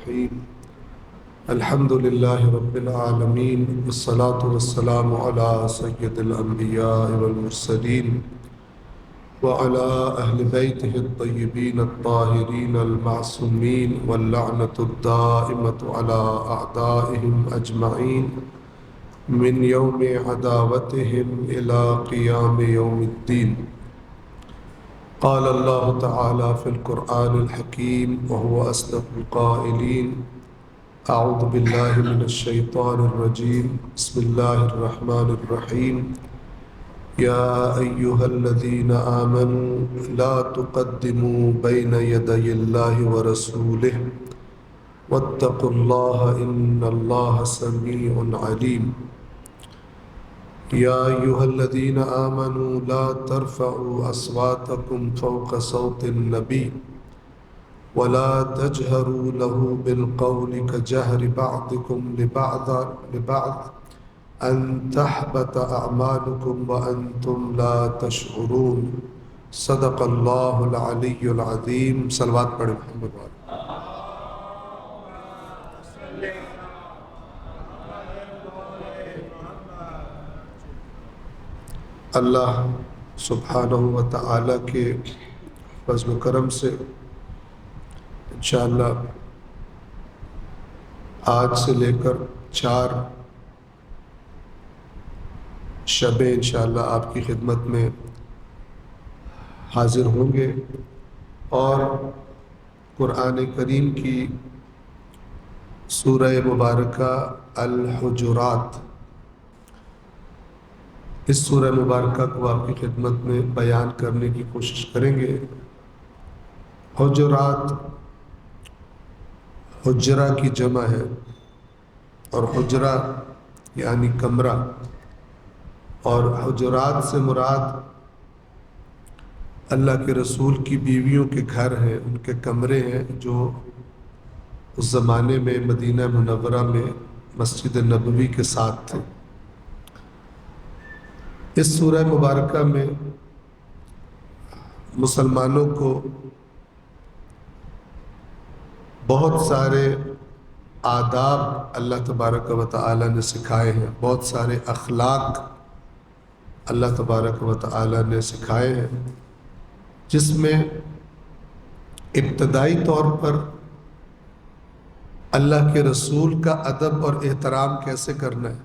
الرحيم الحمد لله رب العالمين والصلاة والسلام على سيد الأنبياء والمرسلين وعلى أهل بيته الطيبين الطاهرين المعصومين واللعنة الدائمة على أعدائهم أجمعين من يوم عداوتهم إلى قيام يوم الدين. قال الله تعالى في القرآن الحكيم وهو أصدق القائلين: أعوذ بالله من الشيطان الرجيم بسم الله الرحمن الرحيم يا أيها الذين آمنوا لا تقدموا بين يدي الله ورسوله واتقوا الله إن الله سميع عليم. يا أيها الذين آمنوا لا ترفعوا أصواتكم فوق صوت النبي ولا تجهروا له بالقول كجهر بعضكم لبعض أن تحبط أعمالكم وأنتم لا تشعرون. صدق الله العلي العظيم. صلوات پڑھیں محمد والے. اللہ سبحانہ و تعالیٰ کے فضل و کرم سے انشاءاللہ آج سے لے کر 4 شبیں انشاءاللہ آپ کی خدمت میں حاضر ہوں گے اور قرآن کریم کی سورہ مبارکہ الحجرات، اس سورہ مبارکہ کو آپ کی خدمت میں بیان کرنے کی کوشش کریں گے. حجرات حجرہ کی جمع ہے اور حجرہ یعنی کمرہ، اور حجرات سے مراد اللہ کے رسول کی بیویوں کے گھر ہیں، ان کے کمرے ہیں جو اس زمانے میں مدینہ منورہ میں مسجد نبوی کے ساتھ تھے. اس سورہ مبارکہ میں مسلمانوں کو بہت سارے آداب اللہ تبارک و تعالی نے سکھائے ہیں، بہت سارے اخلاق اللہ تبارک و تعالی نے سکھائے ہیں، جس میں ابتدائی طور پر اللہ کے رسول کا ادب اور احترام کیسے کرنا ہے،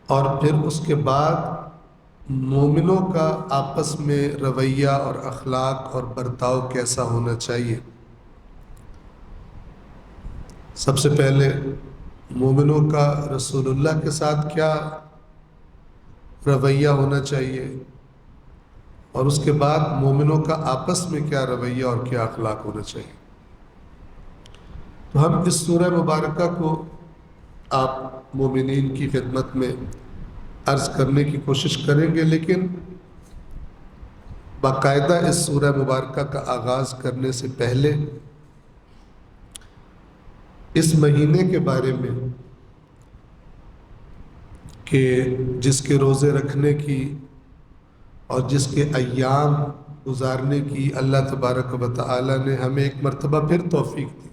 اور پھر اس کے بعد مومنوں کا آپس میں رویہ اور اخلاق اور برتاؤ کیسا ہونا چاہیے. سب سے پہلے مومنوں کا رسول اللہ کے ساتھ کیا رویہ ہونا چاہیے، اور اس کے بعد مومنوں کا آپس میں کیا رویہ اور کیا اخلاق ہونا چاہیے. تو ہم اس سورہ مبارکہ کو آپ مومنین کی خدمت میں عرض کرنے کی کوشش کریں گے، لیکن باقاعدہ اس سورہ مبارکہ کا آغاز کرنے سے پہلے اس مہینے کے بارے میں کہ جس کے روزے رکھنے کی اور جس کے ایام گزارنے کی اللہ تبارک و تعالی نے ہمیں ایک مرتبہ پھر توفیق دی.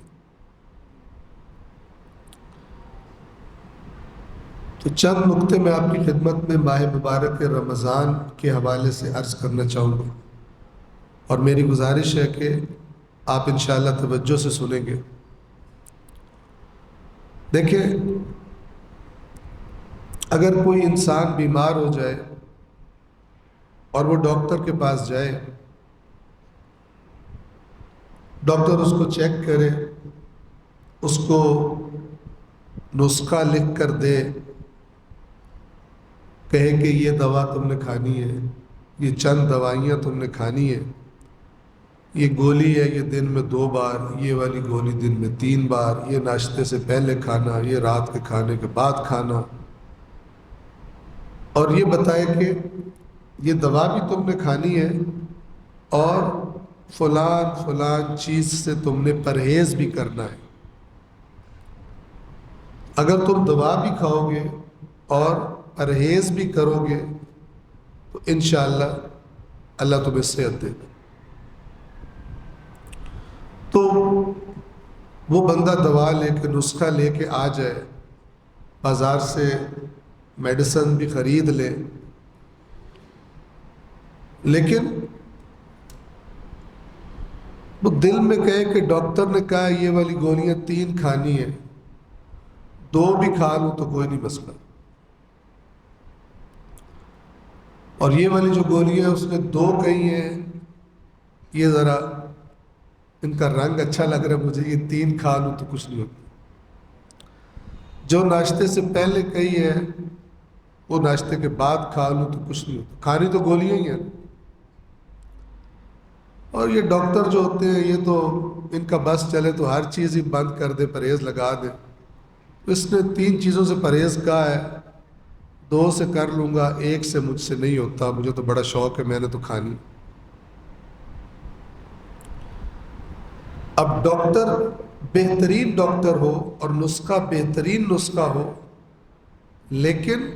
تو چند نقطے میں آپ کی خدمت میں ماہ مبارک رمضان کے حوالے سے عرض کرنا چاہوں گا، اور میری گزارش ہے کہ آپ انشاءاللہ توجہ سے سنیں گے. دیکھیں، اگر کوئی انسان بیمار ہو جائے اور وہ ڈاکٹر کے پاس جائے، ڈاکٹر اس کو چیک کرے، اس کو نسخہ لکھ کر دے، کہے کہ یہ دوا تم نے کھانی ہے، یہ چند دوائیاں تم نے کھانی ہے، یہ گولی ہے یہ دن میں 2 بار، یہ والی گولی دن میں 3 بار، یہ ناشتے سے پہلے کھانا، یہ رات کے کھانے کے بعد کھانا، اور یہ بتائے کہ یہ دوا بھی تم نے کھانی ہے اور فلان چیز سے تم نے پرہیز بھی کرنا ہے. اگر تم دوا بھی کھاؤ گے اور پرہیز بھی کرو گے تو انشاءاللہ اللہ تمہیں صحت دے گا. تو وہ بندہ دوا لے کے نسخہ لے کے آ جائے، بازار سے میڈیسن بھی خرید لے، لیکن وہ دل میں کہے کہ ڈاکٹر نے کہا یہ والی گولیاں 3 کھانی ہیں، 2 بھی کھا لوں تو کوئی نہیں مسئلہ، اور یہ والی جو گولیاں اس نے 2 کہی ہیں، یہ ذرا ان کا رنگ اچھا لگ رہا ہے مجھے، یہ 3 کھا لوں تو کچھ نہیں ہوتا۔ جو ناشتے سے پہلے کہی ہے وہ ناشتے کے بعد کھا لوں تو کچھ نہیں ہوتا، کھانی تو گولیاں ہی ہیں۔ اور یہ ڈاکٹر جو ہوتے ہیں یہ تو ان کا بس چلے تو ہر چیز ہی بند کر دے، پرہیز لگا دے۔ اس نے 3 چیزوں سے پرہیز کہا ہے، 2 سے کر لوں گا، 1 سے مجھ سے نہیں ہوتا، مجھے تو بڑا شوق ہے، میں نے تو کھانی۔ اب ڈاکٹر بہترین ڈاکٹر ہو اور نسخہ بہترین نسخہ ہو، لیکن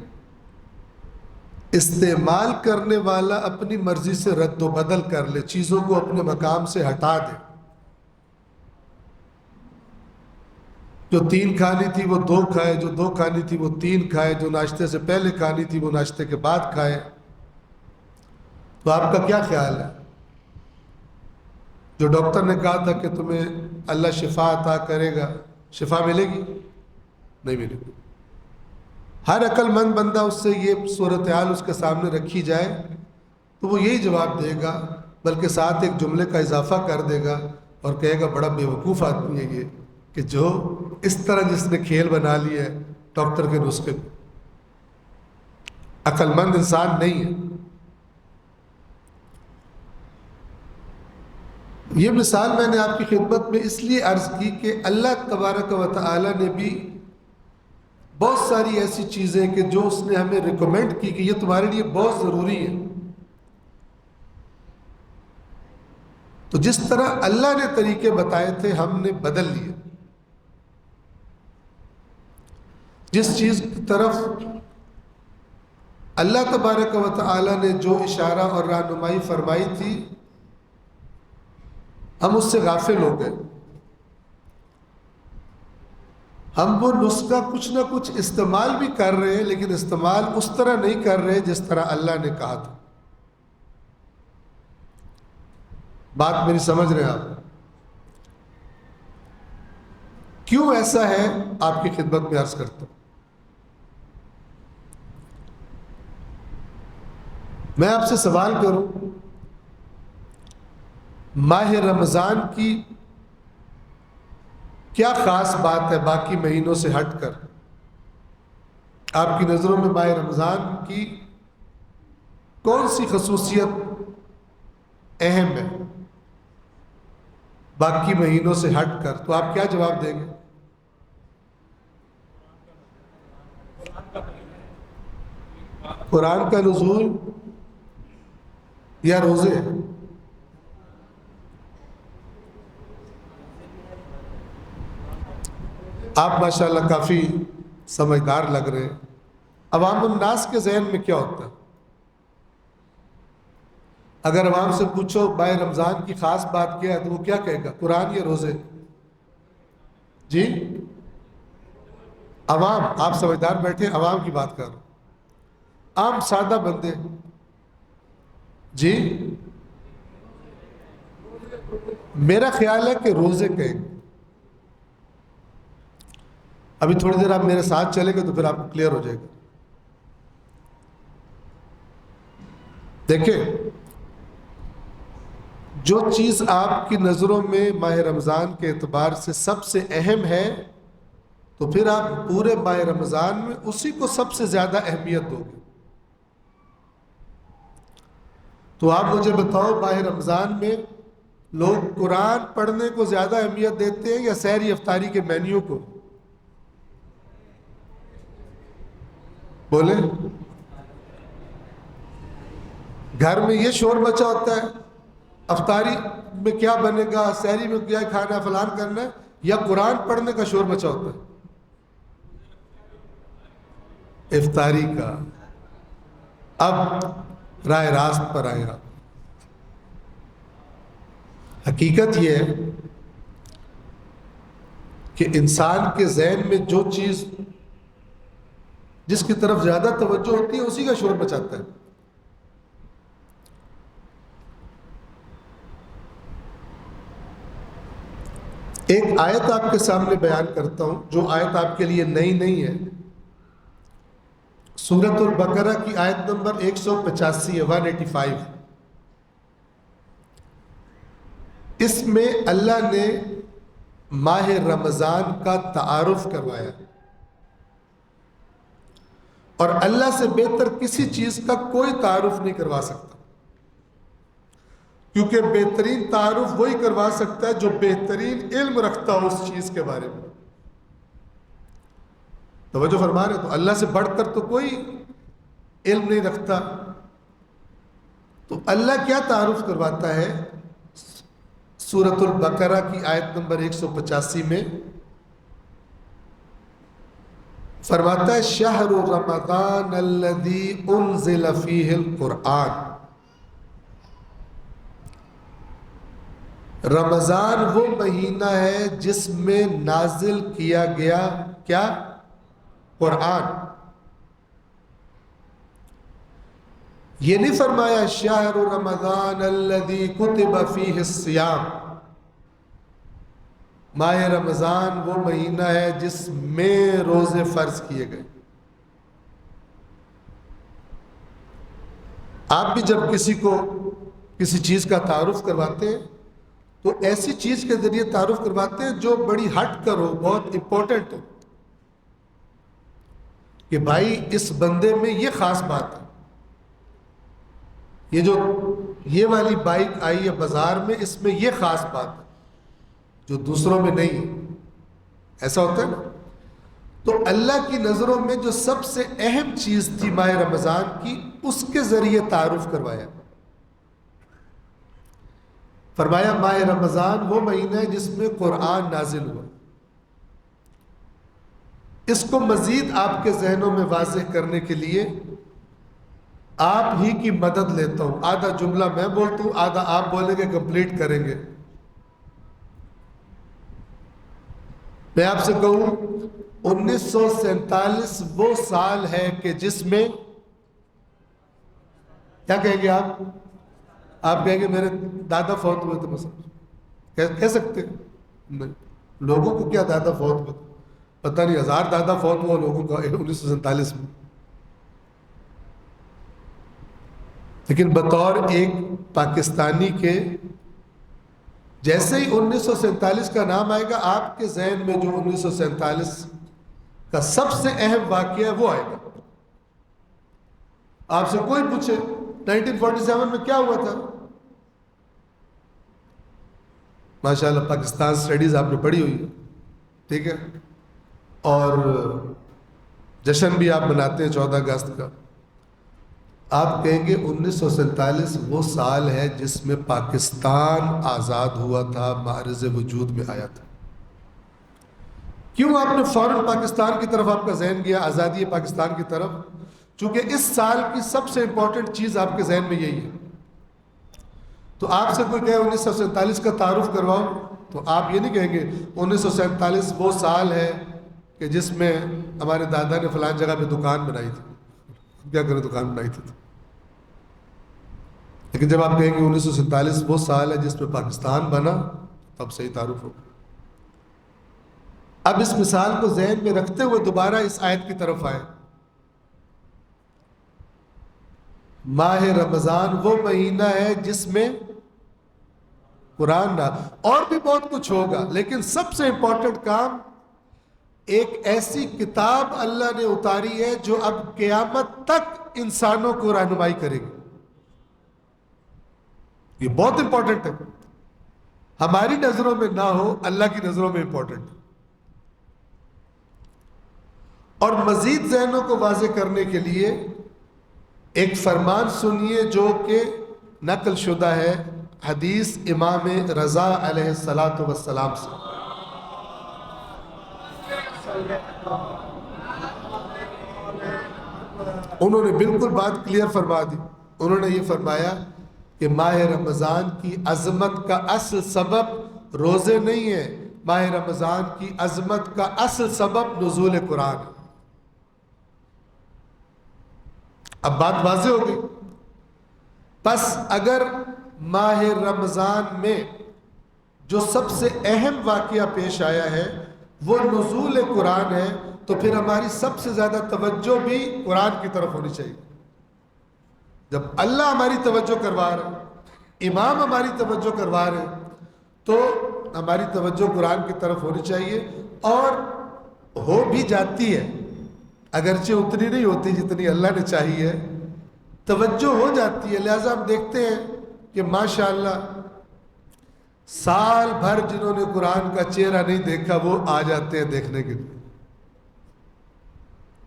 استعمال کرنے والا اپنی مرضی سے رد و بدل کر لے، چیزوں کو اپنے مقام سے ہٹا دے، جو 3 کھانی تھی وہ 2 کھائے، جو 2 کھانی تھی وہ 3 کھائے، جو ناشتے سے پہلے کھانی تھی وہ ناشتے کے بعد کھائے، تو آپ کا کیا خیال ہے؟ جو ڈاکٹر نے کہا تھا کہ تمہیں اللہ شفا عطا کرے گا، شفا ملے گی؟ نہیں ملے گی۔ ہر عقل مند بندہ اس سے یہ صورتحال اس کے سامنے رکھی جائے تو وہ یہی جواب دے گا، بلکہ ساتھ ایک جملے کا اضافہ کر دے گا اور کہے گا بڑا بیوقوف آدمی ہے یہ، کہ جو اس طرح جس نے کھیل بنا لی ہے ڈاکٹر کے نسخے کو، عقل مند انسان نہیں ہے۔ یہ مثال میں نے آپ کی خدمت میں اس لیے عرض کی کہ اللہ تبارک و تعالی نے بھی بہت ساری ایسی چیزیں کہ جو اس نے ہمیں ریکمینڈ کی کہ یہ تمہارے لیے بہت ضروری ہے، تو جس طرح اللہ نے طریقے بتائے تھے ہم نے بدل لیے۔ جس چیز کی طرف اللہ تبارک و تعالی نے جو اشارہ اور رہنمائی فرمائی تھی ہم اس سے غافل ہو گئے، ہم وہ نسخہ کچھ نہ کچھ استعمال بھی کر رہے ہیں، لیکن استعمال اس طرح نہیں کر رہے جس طرح اللہ نے کہا تھا۔ بات میری سمجھ رہے ہیں آپ؟ کیوں ایسا ہے آپ کی خدمت میں عرض کرتا ہوں۔ میں آپ سے سوال کروں، ماہ رمضان کی کیا خاص بات ہے باقی مہینوں سے ہٹ کر؟ آپ کی نظروں میں ماہ رمضان کی کون سی خصوصیت اہم ہے باقی مہینوں سے ہٹ کر؟ تو آپ کیا جواب دیں گے؟ قرآن کا نزول یا روزے؟ آپ ماشاءاللہ کافی سمجھدار لگ رہے ہیں۔ عوام الناس کے ذہن میں کیا ہوتا ہے؟ اگر عوام سے پوچھو ماہ رمضان کی خاص بات کیا ہے تو وہ کیا کہے گا؟ قرآن یا روزے؟ جی عوام، آپ سمجھدار بیٹھے، عوام کی بات کر رہا ہوں، عام سادہ بندے۔ جی میرا خیال ہے کہ روزے کہیں گے۔ ابھی تھوڑی دیر آپ میرے ساتھ چلیں گے تو پھر آپ کو کلیئر ہو جائے گا۔ دیکھیں، جو چیز آپ کی نظروں میں ماہ رمضان کے اعتبار سے سب سے اہم ہے تو پھر آپ پورے ماہ رمضان میں اسی کو سب سے زیادہ اہمیت دو گے۔ تو آپ مجھے بتاؤ، ماہ رمضان میں لوگ قرآن پڑھنے کو زیادہ اہمیت دیتے ہیں یا سحری افطاری کے مینیو کو؟ بولیں۔ گھر میں یہ شور مچا ہوتا ہے افطاری میں کیا بنے گا، سحری میں کیا کھانا ہے، فلان کرنا ہے، یا قرآن پڑھنے کا شور مچا ہوتا ہے؟ افطاری کا۔ اب راہ راست پر آئے آپ۔ حقیقت یہ ہے کہ انسان کے ذہن میں جو چیز جس کی طرف زیادہ توجہ ہوتی ہے اسی کا شور مچاتا ہے. ایک آیت آپ کے سامنے بیان کرتا ہوں جو آیت آپ کے لیے نئی نہیں ہے. سورۃ البقرہ کی آیت نمبر 185 ہے، 185. اس میں اللہ نے ماہ رمضان کا تعارف کروایا، اور اللہ سے بہتر کسی چیز کا کوئی تعارف نہیں کروا سکتا، کیونکہ بہترین تعارف وہی کروا سکتا ہے جو بہترین علم رکھتا ہو اس چیز کے بارے میں. توجہ فرما رہے؟ تو اللہ سے بڑھ کر تو کوئی علم نہیں رکھتا. تو اللہ کیا تعارف کرواتا ہے سورۃ البقرہ کی آیت نمبر 185 میں؟ فرماتا ہے شہر رمضان الذی انزل فیہ القرآن. رمضان وہ مہینہ ہے جس میں نازل کیا گیا کیا؟ قرآن. یہ نہیں فرمایا شہر رمضان الذی کتب فیہ الصیام. ماہ رمضان وہ مہینہ ہے جس میں روزے فرض کیے گئے. آپ بھی جب کسی کو کسی چیز کا تعارف کرواتے ہیں تو ایسی چیز کے ذریعے تعارف کرواتے ہیں جو بڑی ہٹ کر ہو، بہت امپورٹنٹ ہو، کہ بھائی اس بندے میں یہ خاص بات ہے، یہ والی بائک آئی ہے بازار میں، اس میں یہ خاص بات ہے جو دوسروں میں نہیں ہے. ایسا ہوتا ہے نا. تو اللہ کی نظروں میں جو سب سے اہم چیز تھی ماہ رمضان کی، اس کے ذریعے تعارف کروایا. فرمایا ماہ رمضان وہ مہینہ ہے جس میں قرآن نازل ہوا. اس کو مزید آپ کے ذہنوں میں واضح کرنے کے لیے آپ ہی کی مدد لیتا ہوں. آدھا جملہ میں بولتا ہوں، آدھا آپ بولیں گے، کمپلیٹ کریں گے. میں آپ سے کہوں 1947 وہ سال ہے کہ جس میں کیا کہیں گے آپ کہیں گے میرے دادا فوت ہوئے تھے مثلا، کہہ سکتے ہیں؟ لوگوں کو کیا دادا فوت ہوئے، پتہ نہیں 1000 دادا فوت ہوا لوگوں کا 1947 میں. لیکن بطور ایک پاکستانی کے جیسے ہی 1947 کا نام آئے گا، آپ کے ذہن میں جو 1947 کا سب سے اہم واقعہ ہے وہ آئے گا. آپ سے کوئی پوچھے 1947 میں کیا ہوا تھا، ماشاءاللہ پاکستان سٹڈیز آپ نے پڑھی ہوئی ہے، ٹھیک ہے، اور جشن بھی آپ مناتے ہیں 14 اگست کا. آپ کہیں گے 1947 وہ سال ہے جس میں پاکستان آزاد ہوا تھا، معرض وجود میں آیا تھا. کیوں آپ نے فوراً پاکستان کی طرف آپ کا ذہن گیا، آزادی پاکستان کی طرف؟ چونکہ اس سال کی سب سے امپورٹنٹ چیز آپ کے ذہن میں یہی ہے. تو آپ سے کوئی کہے 1947 کا تعارف کرواؤ، تو آپ یہ نہیں کہیں گے 1947 وہ سال ہے کہ جس میں ہمارے دادا نے فلان جگہ پہ دکان بنائی تھی. کیا کریں، دکان بنائی تھی. لیکن جب آپ کہیں گے 1947 وہ سال ہے جس میں پاکستان بنا، تب صحیح تعارف ہوگا. اب اس مثال کو ذہن میں رکھتے ہوئے دوبارہ اس آیت کی طرف آئے. ماہ رمضان وہ مہینہ ہے جس میں قرآن نہ، اور بھی بہت کچھ ہوگا، لیکن سب سے امپورٹنٹ کام ایک ایسی کتاب اللہ نے اتاری ہے جو اب قیامت تک انسانوں کو رہنمائی کرے گی. یہ بہت امپورٹنٹ ہے، ہماری نظروں میں نہ ہو، اللہ کی نظروں میں امپورٹنٹ ہے. اور مزید ذہنوں کو واضح کرنے کے لیے ایک فرمان سنیے جو کہ نقل شدہ ہے حدیث امام رضا علیہ السلام سے. انہوں نے بالکل بات کلیئر فرما دی. انہوں نے یہ فرمایا کہ ماہ رمضان کی عظمت کا اصل سبب روزے نہیں ہے، ماہ رمضان کی عظمت کا اصل سبب نزول قرآن ہے۔ اب بات واضح ہو گئی۔ پس اگر ماہ رمضان میں جو سب سے اہم واقعہ پیش آیا ہے وہ نزول قرآن ہے، تو پھر ہماری سب سے زیادہ توجہ بھی قرآن کی طرف ہونی چاہیے۔ جب اللہ ہماری توجہ کروا رہے، امام ہماری توجہ کروا رہے، تو ہماری توجہ قرآن کی طرف ہونی چاہیے، اور ہو بھی جاتی ہے، اگرچہ اتنی نہیں ہوتی جتنی اللہ نے چاہی ہے، توجہ ہو جاتی ہے۔ لہٰذا ہم دیکھتے ہیں کہ ماشاءاللہ سال بھر جنہوں نے قرآن کا چہرہ نہیں دیکھا وہ آ جاتے ہیں دیکھنے کے لیے،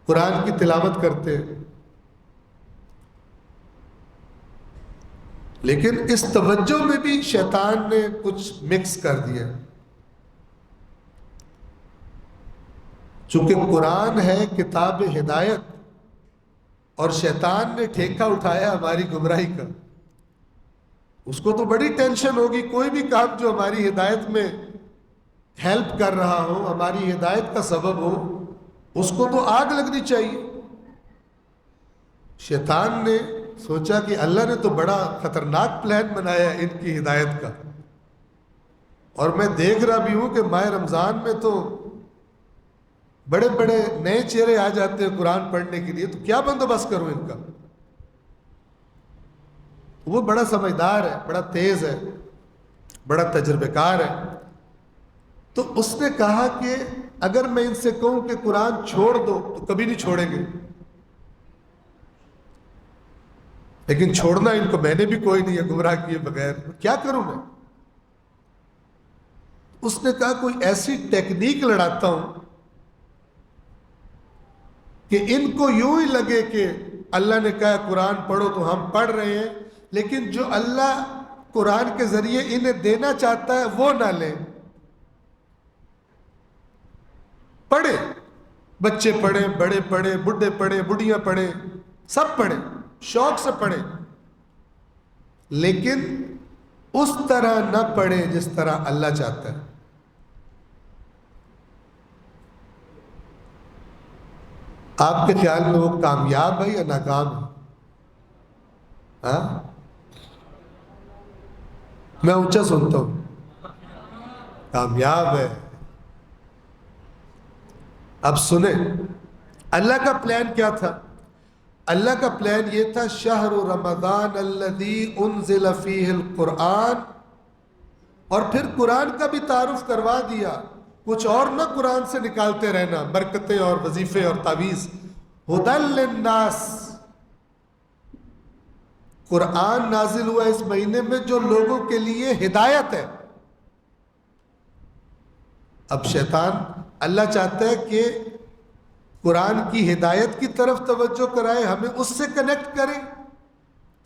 قرآن کی تلاوت کرتے ہیں۔ لیکن اس توجہ میں بھی شیطان نے کچھ مکس کر دیا، چونکہ قرآن ہے کتاب ہدایت، اور شیطان نے ٹھیکہ اٹھایا ہماری گمراہی کا۔ اس کو تو بڑی ٹینشن ہوگی، کوئی بھی کام جو ہماری ہدایت میں ہیلپ کر رہا ہو، ہماری ہدایت کا سبب ہو، اس کو تو آگ لگنی چاہیے۔ شیطان نے سوچا کہ اللہ نے تو بڑا خطرناک پلان بنایا ہے ان کی ہدایت کا، اور میں دیکھ رہا بھی ہوں کہ ماہ رمضان میں تو بڑے بڑے نئے چہرے آ جاتے ہیں قرآن پڑھنے کے لیے، تو کیا بندوبست کروں ان کا؟ وہ بڑا سمجھدار ہے، بڑا تیز ہے، بڑا تجربہ کار ہے۔ تو اس نے کہا کہ اگر میں ان سے کہوں کہ قرآن چھوڑ دو تو کبھی نہیں چھوڑیں گے، لیکن چھوڑنا ان کو میں نے بھی کوئی نہیں ہے گمراہ کیے بغیر، کیا کروں میں؟ اس نے کہا کوئی ایسی ٹیکنیک لڑاتا ہوں کہ ان کو یوں ہی لگے کہ اللہ نے کہا قرآن پڑھو تو ہم پڑھ رہے ہیں، لیکن جو اللہ قرآن کے ذریعے انہیں دینا چاہتا ہے وہ نہ لیں۔ پڑھیں، بچے پڑھیں، بڑے پڑھیں، بڈھے پڑھیں، بڑھیاں پڑھیں، سب پڑھیں، شوق سے پڑھیں، لیکن اس طرح نہ پڑھیں جس طرح اللہ چاہتا ہے۔ آپ کے خیال میں وہ کامیاب ہے یا ناکام ہے؟ ہاں، میں اونچا سنتا ہوں، کامیاب ہے۔ اب سنیں اللہ کا پلان کیا تھا۔ اللہ کا پلان یہ تھا شہر رمضان الذی انزل فیہ القرآن، اور پھر قرآن کا بھی تعارف کروا دیا، کچھ اور نہ قرآن سے نکالتے رہنا، برکتیں اور وظیفے اور تعویذ۔ ہدی للناس، قرآن نازل ہوا اس مہینے میں جو لوگوں کے لیے ہدایت ہے۔ اب شیطان اللہ چاہتا ہے کہ قرآن کی ہدایت کی طرف توجہ کرائے، ہمیں اس سے کنیکٹ کرے،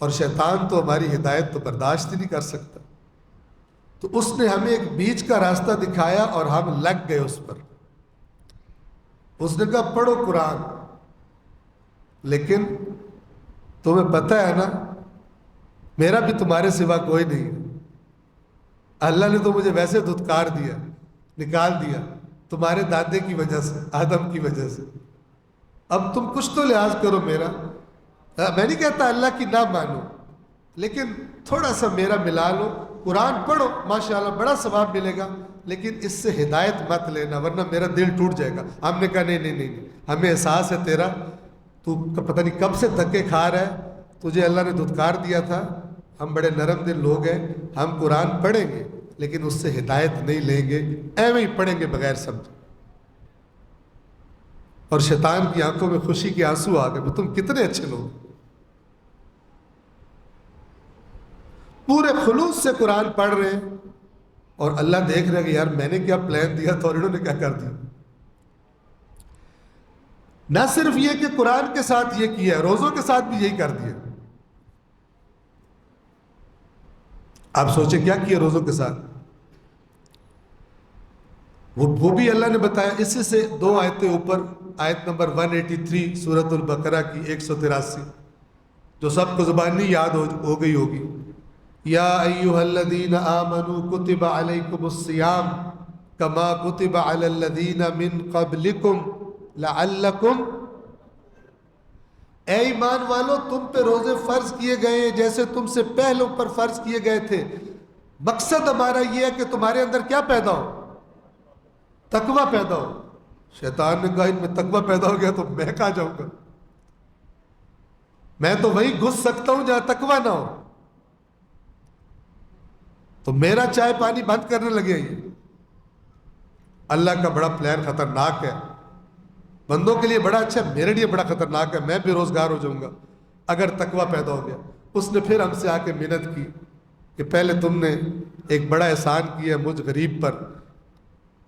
اور شیطان تو ہماری ہدایت تو برداشت ہی نہیں کر سکتا۔ تو اس نے ہمیں ایک بیچ کا راستہ دکھایا اور ہم لگ گئے اس پر۔ اس نے کہا پڑھو قرآن، لیکن تمہیں پتہ ہے نا میرا بھی تمہارے سوا کوئی نہیں ہے، اللہ نے تو مجھے ویسے دھتکار دیا، نکال دیا تمہارے دادے کی وجہ سے، آدم کی وجہ سے، اب تم کچھ تو لحاظ کرو میرا۔ میں نہیں کہتا اللہ کی نہ مانو، لیکن تھوڑا سا میرا ملا لو، قرآن پڑھو ماشاءاللہ بڑا ثواب ملے گا، لیکن اس سے ہدایت مت لینا ورنہ میرا دل ٹوٹ جائے گا۔ ہم نے کہا نہیں، ہمیں احساس ہے تیرا، تو پتہ نہیں کب سے دھکے کھا رہا ہے، تجھے اللہ نے دھتکار دیا تھا، ہم بڑے نرم دل لوگ ہیں، ہم قرآن پڑھیں گے لیکن اس سے ہدایت نہیں لیں گے، ایویں ہی پڑھیں گے بغیر سمجھ۔ اور شیطان کی آنکھوں میں خوشی کے آنسو آ گئے، تم کتنے اچھے لوگ، پورے خلوص سے قرآن پڑھ رہے ہیں، اور اللہ دیکھ رہے ہیں کہ یار میں نے کیا پلان دیا تھا اور انہوں نے کیا کر دیا۔ نہ صرف یہ کہ قرآن کے ساتھ یہ کیا، روزوں کے ساتھ بھی یہی کر دیا۔ آپ سوچیں کیا کیا روزوں کے ساتھ، وہ بھی اللہ نے بتایا۔ اسی سے 2 آیتیں اوپر، آیت نمبر 183 سورۃ البقرہ کی 183، جو سب کو زبانی یاد ہو گئی ہوگی۔ یا ایھا الذین آمنوا کتب علیکم الصیام کما کتب علی الذین من قبلکم لعلکم، اے ایمان والو تم پہ روزے فرض کیے گئے ہیں جیسے تم سے پہلوں پر فرض کیے گئے تھے. مقصد ہمارا یہ ہے کہ تمہارے اندر کیا پیدا ہو؟ تقوی پیدا ہو. شیطان نے کہا ان میں تقوی پیدا ہو گیا تو میں کہاں جاؤں گا؟ میں تو وہیں گھس سکتا ہوں جہاں تقوی نہ ہو. تو میرا چائے پانی بند کرنے لگے. یہ اللہ کا بڑا پلان خطرناک ہے. بندوں کے لیے بڑا اچھا ہے، میرے لیے بڑا خطرناک ہے. میں بے روزگار ہو جاؤں گا اگر تقوی پیدا ہو گیا. اس نے پھر ہم سے آ کے منت کی کہ پہلے تم نے ایک بڑا احسان کیا مجھ غریب پر،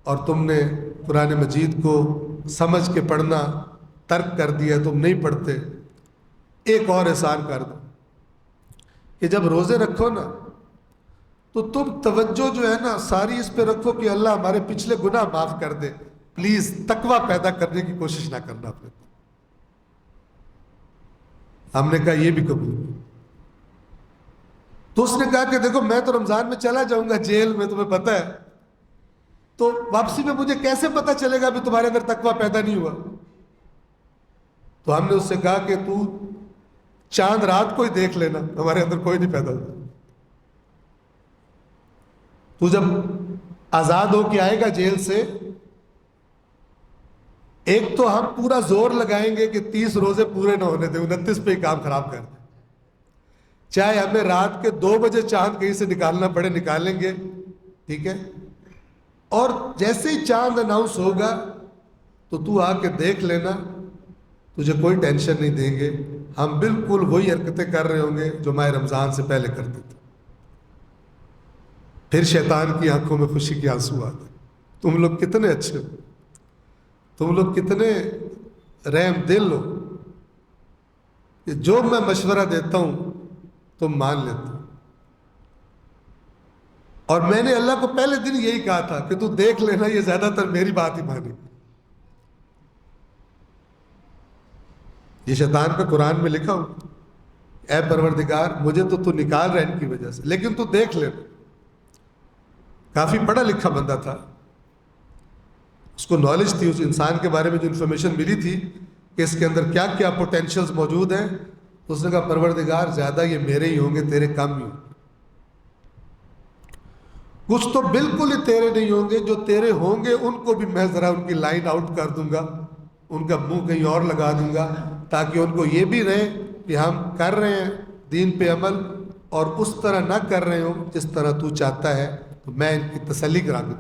اور تم نے قرآن مجید کو سمجھ کے پڑھنا ترک کر دیا، تم نہیں پڑھتے. ایک اور احسان کر دو کہ جب روزے رکھو نا تو تم توجہ جو ہے نا ساری اس پہ رکھو کہ اللہ ہمارے پچھلے گناہ معاف کر دے. پلیز تقوی پیدا کرنے کی کوشش نہ کرنا اپنے. ہم نے کہا یہ بھی قبول. تو اس نے کہا کہ دیکھو میں تو رمضان میں چلا جاؤں گا جیل میں، تمہیں پتہ ہے، تو واپسی میں مجھے کیسے پتا چلے گا بھی تمہارے اندر تقوی پیدا نہیں ہوا؟ تو ہم نے اس سے کہا کہ تو چاند رات کو ہی دیکھ لینا، ہمارے اندر کوئی نہیں پیدا ہوتا. تو جب آزاد ہو کے آئے گا جیل سے، ایک تو ہم پورا زور لگائیں گے کہ 30 روزے پورے نہ ہونے دیں، 29 پہ ہی کام خراب کر دیں. چاہے ہمیں رات کے 2 بجے چاند کہیں سے نکالنا پڑے نکالیں گے، ٹھیک ہے. اور جیسے ہی چاند اناؤنس ہوگا تو آ کے دیکھ لینا، تجھے کوئی ٹینشن نہیں دیں گے. ہم بالکل وہی حرکتیں کر رہے ہوں گے جو ماہ رمضان سے پہلے کرتے تھے. پھر شیطان کی آنکھوں میں خوشی کے آنسو آتے. تم لوگ کتنے اچھے ہو، تم لوگ کتنے رحم دل ہو کہ جو میں مشورہ دیتا ہوں تم مان لیتے ہو. اور میں نے اللہ کو پہلے دن یہی کہا تھا کہ تو دیکھ لینا یہ زیادہ تر میری بات ہی مانے گی. یہ شیطان کا قرآن میں لکھا ہو، اے پروردگار مجھے تو نکال رہا ہے ان کی وجہ سے، لیکن تو دیکھ لینا. کافی پڑھا لکھا بندہ تھا، اس کو نالج تھی اس انسان کے بارے میں، جو انفارمیشن ملی تھی کہ اس کے اندر کیا کیا پوٹینشلز موجود ہیں. تو اس نے کہا پروردگار زیادہ یہ میرے ہی ہوں گے، تیرے کم ہی ہوں گے. کچھ تو بالکل ہی تیرے نہیں ہوں گے، جو تیرے ہوں گے ان کو بھی میں ذرا ان کی لائن آؤٹ کر دوں گا، ان کا منہ کہیں اور لگا دوں گا، تاکہ ان کو یہ بھی رہے کہ ہم کر رہے ہیں دین پہ عمل، اور اس طرح نہ کر رہے ہوں جس طرح تو چاہتا ہے. تو میں ان کی تسلی کرا دوں.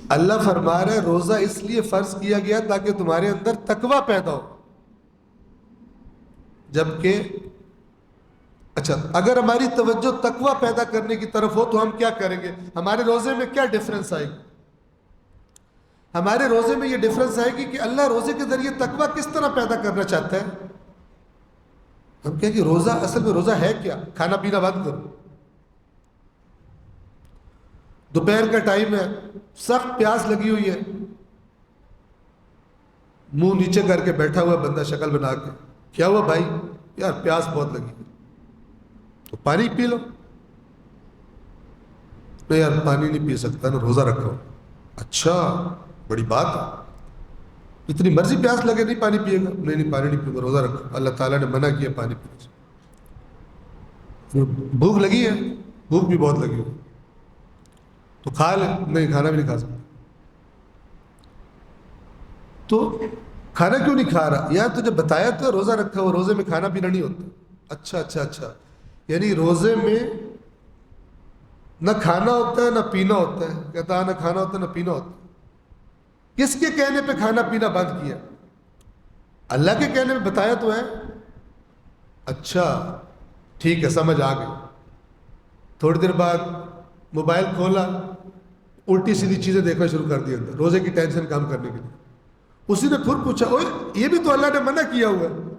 اللہ فرما رہا ہے روزہ اس لیے فرض کیا گیا تاکہ تمہارے اندر تقوی پیدا ہو. جبکہ اچھا اگر ہماری توجہ تقوی پیدا کرنے کی طرف ہو تو ہم کیا کریں گے؟ ہمارے روزے میں کیا ڈفرنس آئے گی؟ ہمارے روزے میں یہ ڈفرنس آئے گی کہ اللہ روزے کے ذریعے تقوی کس طرح پیدا کرنا چاہتا ہے. ہم کہیں کہ روزہ اصل میں روزہ ہے کیا؟ کھانا پینا بند کرو. دوپہر کا ٹائم ہے، سخت پیاس لگی ہوئی ہے، منہ نیچے کر کے بیٹھا ہوا بندہ شکل بنا کے، کیا ہوا بھائی؟ یار پیاس بہت لگی ہے. تو پانی پی لو. نہیں یار پانی نہیں پی سکتا نا، روزہ رکھا ہو. اچھا بڑی بات ہے، جتنی مرضی پیاس لگے نہیں پانی پیے گا؟ نہیں پانی نہیں پیے گا، روزہ رکھو. اللہ تعالیٰ نے منع کیا پانی پینے سے. بھوک لگی ہے، بھوک بھی بہت لگی ہو تو کھا لے. نہیں کھانا بھی نہیں کھا سکتا. تو کھانا کیوں نہیں کھا رہا؟ یار تجھے بتایا تو روزہ رکھا ہو، روزے میں کھانا پینا نہیں ہوتا. اچھا یعنی روزے میں نہ کھانا ہوتا ہے نہ پینا ہوتا ہے. کہتا ہے نہ کھانا ہوتا ہے نہ پینا ہوتا ہے. کس کے کہنے پہ کھانا پینا بند کیا؟ اللہ کے کہنے میں بتایا تو ہے. اچھا ٹھیک ہے سمجھ آ گئی. تھوڑی دیر بعد موبائل کھولا، الٹی سیدھی چیزیں دیکھنا شروع کر دی اندر، روزے کی ٹینشن کم کرنے کے لیے. اسی نے پھر پوچھا اوے یہ بھی تو اللہ نے منع کیا ہوا ہے،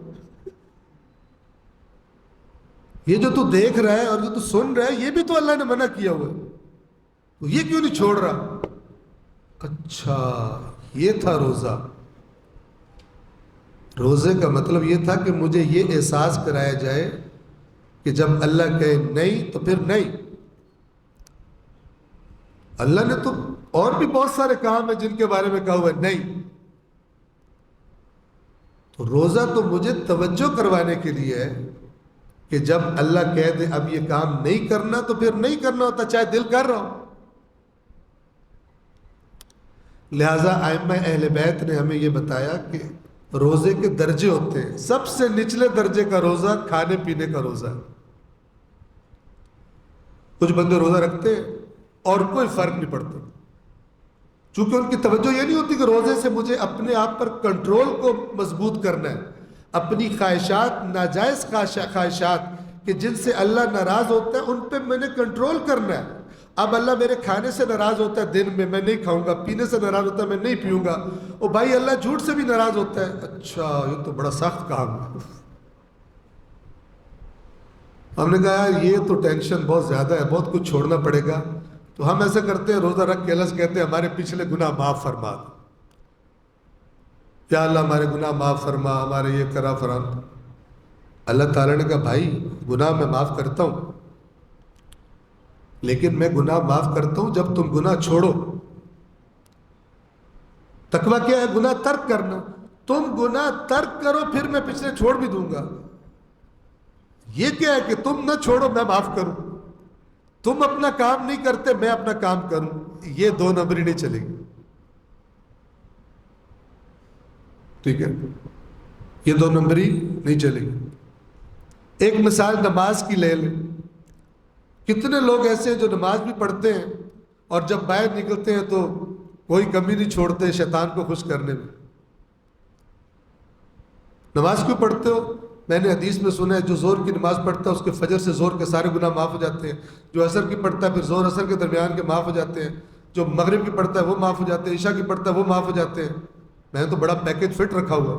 یہ جو تو دیکھ رہا ہے اور جو تو سن رہا ہے یہ بھی تو اللہ نے منع کیا ہوا ہے، تو یہ کیوں نہیں چھوڑ رہا؟ اچھا یہ تھا روزہ. روزے کا مطلب یہ تھا کہ مجھے یہ احساس کرایا جائے کہ جب اللہ کہے نہیں تو پھر نہیں. اللہ نے تو اور بھی بہت سارے کام ہیں جن کے بارے میں کہا ہوا ہے نہیں. تو روزہ تو مجھے توجہ کروانے کے لیے ہے کہ جب اللہ کہہ دے اب یہ کام نہیں کرنا تو پھر نہیں کرنا ہوتا، چاہے دل کر رہا ہو. لہذا ائمہ اہل بیت نے ہمیں یہ بتایا کہ روزے کے درجے ہوتے ہیں. سب سے نچلے درجے کا روزہ کھانے پینے کا روزہ ہے. کچھ بندے روزہ رکھتے ہیں اور کوئی فرق نہیں پڑتا، چونکہ ان کی توجہ یہ نہیں ہوتی کہ روزے سے مجھے اپنے آپ پر کنٹرول کو مضبوط کرنا ہے، اپنی خواہشات، ناجائز خواہشات کہ جن سے اللہ ناراض ہوتا ہے ان پہ میں نے کنٹرول کرنا ہے. اب اللہ میرے کھانے سے ناراض ہوتا ہے، دن میں نہیں کھاؤں گا، پینے سے ناراض ہوتا ہے میں نہیں پیوں گا. او بھائی اللہ جھوٹ سے بھی ناراض ہوتا ہے. اچھا یہ تو بڑا سخت کام ہے. ہم نے کہا یار یہ تو ٹینشن بہت زیادہ ہے، بہت کچھ چھوڑنا پڑے گا. تو ہم ایسا کرتے ہیں روزہ رکھ کے اللہ سے کہتے ہیں ہمارے پچھلے گناہ معاف فرما دو، یا اللہ ہمارے گناہ معاف فرما، ہمارے یہ کرا فرام. اللہ تعالیٰ نے کہا بھائی گناہ میں معاف کرتا ہوں، لیکن میں گناہ معاف کرتا ہوں جب تم گناہ چھوڑو. تقویٰ کیا ہے؟ گناہ ترک کرنا. تم گناہ ترک کرو پھر میں پچھلے چھوڑ بھی دوں گا. یہ کیا ہے کہ تم نہ چھوڑو میں معاف کروں، تم اپنا کام نہیں کرتے میں اپنا کام کروں. یہ دو نمبری نہیں چلے گی. ٹھیک ہے، یہ دو نمبری نہیں چلے گی. ایک مثال نماز کی لے لیں. کتنے لوگ ایسے ہیں جو نماز بھی پڑھتے ہیں اور جب باہر نکلتے ہیں تو کوئی کمی نہیں چھوڑتے شیطان کو خوش کرنے میں. نماز کیوں پڑھتے ہو؟ میں نے حدیث میں سنا ہے جو زور کی نماز پڑھتا ہے اس کے فجر سے زور کے سارے گناہ معاف ہو جاتے ہیں. جو عصر کی پڑھتا ہے پھر زور عصر کے درمیان کے معاف ہو جاتے ہیں. جو مغرب کی پڑھتا ہے وہ معاف ہو جاتے ہیں. عشاء کی پڑھتا ہے وہ معاف ہو جاتے ہیں. میں نے تو بڑا پیکج فٹ رکھا ہوا.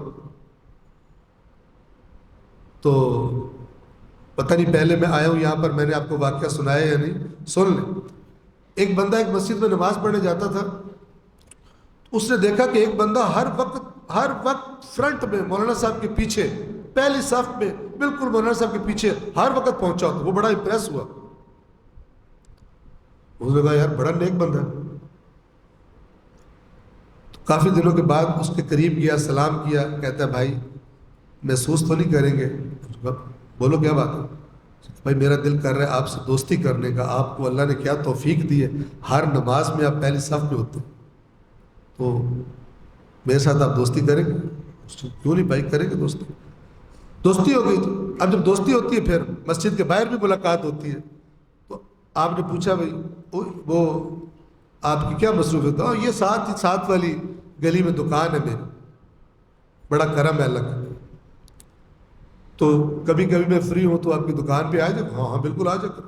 تو پتہ نہیں پہلے میں آیا ہوں یہاں پر میں نے آپ کو واقعہ سنایا یا نہیں، سن لیں. ایک بندہ ایک مسجد میں نماز پڑھنے جاتا تھا. اس نے دیکھا کہ ایک بندہ ہر وقت فرنٹ میں مولانا صاحب کے پیچھے پہلی صف میں بالکل مولانا صاحب کے پیچھے ہر وقت پہنچا ہوتا. وہ بڑا امپریس ہوا. اس نے کہا یار بڑا نیک بندہ ہے. کافی دنوں کے بعد اس کے قریب گیا، سلام کیا. کہتا ہے بھائی محسوس تو نہیں کریں گے؟ بولو کیا بات ہے؟ بھائی میرا دل کر رہا ہے آپ سے دوستی کرنے کا. آپ کو اللہ نے کیا توفیق دی ہے، ہر نماز میں آپ پہلی صف میں ہوتے ہیں، تو میرے ساتھ آپ دوستی کریں گے؟ کیوں نہیں بھائی، کریں گے دوستی. دوستی ہو گئی. اب جب دوستی ہوتی ہے پھر مسجد کے باہر بھی ملاقات ہوتی ہے. تو آپ نے پوچھا بھائی وہ آپ کی کیا مصروفیت ہے؟ یہ ساتھ والی گلی میں دکان ہے میری، بڑا کرم ہے اللہ کا، تو کبھی کبھی میں فری ہوں تو آپ کی دکان پہ آ جائے. ہاں ہاں بالکل آ جائے.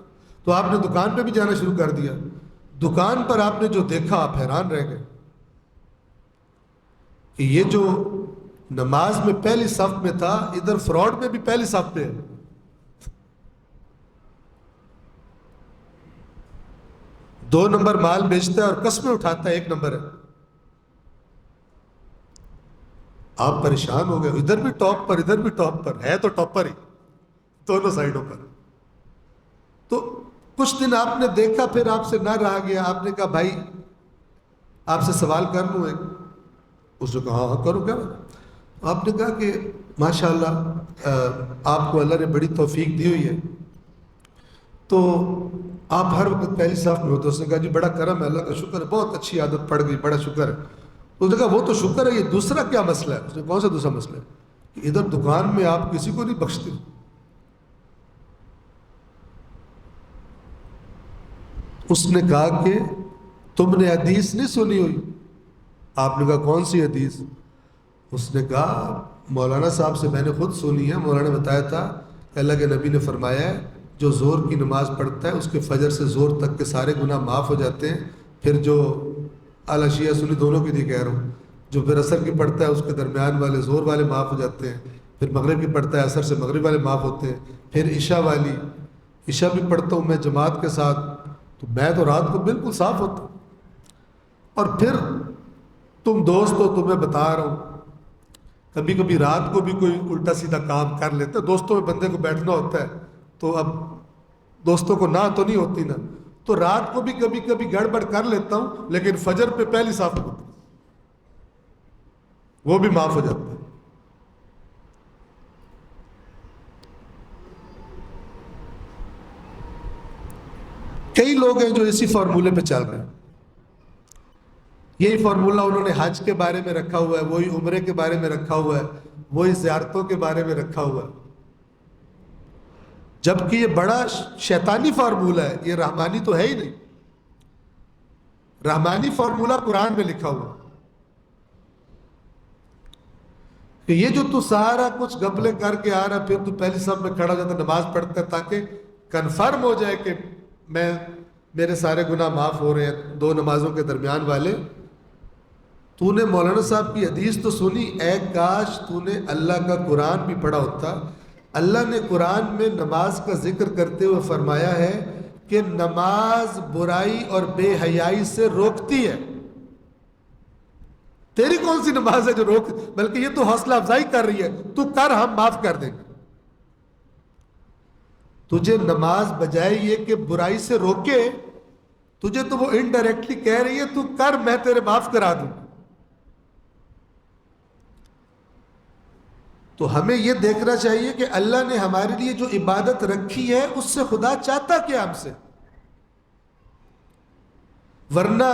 تو آپ نے دکان پہ بھی جانا شروع کر دیا. دکان پر آپ نے جو دیکھا آپ حیران رہ گئے کہ یہ جو نماز میں پہلی صف میں تھا ادھر فراڈ میں بھی پہلی صف پہ ہے. دو نمبر مال بیچتا ہے اور قسمیں اٹھاتا ہے، ایک نمبر ہے. آپ پریشان ہو گئے. ادھر بھی ٹاپ پر ادھر بھی ٹاپ پر ہے، تو ٹاپر ہی دونوں سائڈوں پر. تو کچھ دن آپ نے دیکھا پھر آپ سے نہ رہا گیا. آپ نے کہا بھائی آپ سے سوال کر لوں ایک؟ اس نے کہا ہاں کرو. کیا آپ نے کہا کہ ماشاءاللہ آپ کو اللہ نے بڑی توفیق دی ہوئی ہے تو آپ ہر وقت پہلی صف میں ہوتے. اس نے کہا جی بڑا کرم ہے، اللہ کا شکر ہے، بہت اچھی عادت پڑ گئی، بڑا شکر ہے. اس نے کہا وہ تو شکر ہے، یہ دوسرا کیا مسئلہ ہے؟ اس نے کون سا دوسرا مسئلہ ہے؟ کہ ادھر دکان میں آپ کسی کو نہیں بخشتے. اس نے کہا کہ تم نے حدیث نہیں سنی ہوئی. آپ نے کہا کون سی حدیث؟ اس نے کہا مولانا صاحب سے میں نے خود سنی ہے. مولانا نے بتایا تھا کہ اللہ کے نبی نے فرمایا ہے جو زور کی نماز پڑھتا ہے اس کے فجر سے زور تک کے سارے گناہ معاف ہو جاتے ہیں. پھر جو اعلیٰ شیعہ سنی دونوں کے لیے کہہ رہا ہوں، جو پھر عصر کی پڑھتا ہے اس کے درمیان والے زور والے معاف ہو جاتے ہیں. پھر مغرب کی پڑھتا ہے عصر سے مغرب والے معاف ہوتے ہیں. پھر عشاء بھی پڑھتا ہوں میں جماعت کے ساتھ، تو میں تو رات کو بالکل صاف ہوتا ہوں. اور پھر تم دوست ہو، تمہیں بتا رہا ہوں کبھی کبھی رات کو بھی کوئی الٹا سیدھا کام کر لیتا ہے. دوستوں میں بندے کو بیٹھنا ہوتا ہے تو اب دوستوں کو نہ تو نہیں ہوتی نا، تو رات کو بھی کبھی کبھی گڑبڑ کر لیتا ہوں، لیکن فجر پہ پہلی صاف ہوتی وہ بھی معاف ہو جاتا ہے۔ کئی لوگ ہیں جو اسی فارمولے پہ چل رہے ہیں، یہی فارمولہ انہوں نے حج کے بارے میں رکھا ہوا ہے، وہی عمرے کے بارے میں رکھا ہوا ہے، وہی زیارتوں کے بارے میں رکھا ہوا ہے، جبکہ یہ بڑا شیطانی فارمولہ ہے، یہ رحمانی تو ہے ہی نہیں۔ رحمانی فارمولہ قرآن میں لکھا ہوا ہے کہ یہ جو تو سارا کچھ گپلے کر کے آ رہا، پھر تو پہلی صف میں کھڑا جاتا نماز پڑھتا ہے تاکہ کنفرم ہو جائے کہ میرے سارے گناہ معاف ہو رہے ہیں دو نمازوں کے درمیان والے۔ تو نے مولانا صاحب کی حدیث تو سنی، اے کاش تو نے اللہ کا قرآن بھی پڑھا ہوتا۔ اللہ نے قرآن میں نماز کا ذکر کرتے ہوئے فرمایا ہے کہ نماز برائی اور بے حیائی سے روکتی ہے۔ تیری کون سی نماز ہے جو روک، بلکہ یہ تو حوصلہ افزائی کر رہی ہے، تو کر، ہم معاف کر دیں گے۔ تجھے نماز بجائے یہ کہ برائی سے روکے، تجھے تو وہ انڈائریکٹلی کہہ رہی ہے تو کر، میں تیرے معاف کرا دوں۔ تو ہمیں یہ دیکھنا چاہیے کہ اللہ نے ہمارے لیے جو عبادت رکھی ہے اس سے خدا چاہتا کیا ہم سے، ورنہ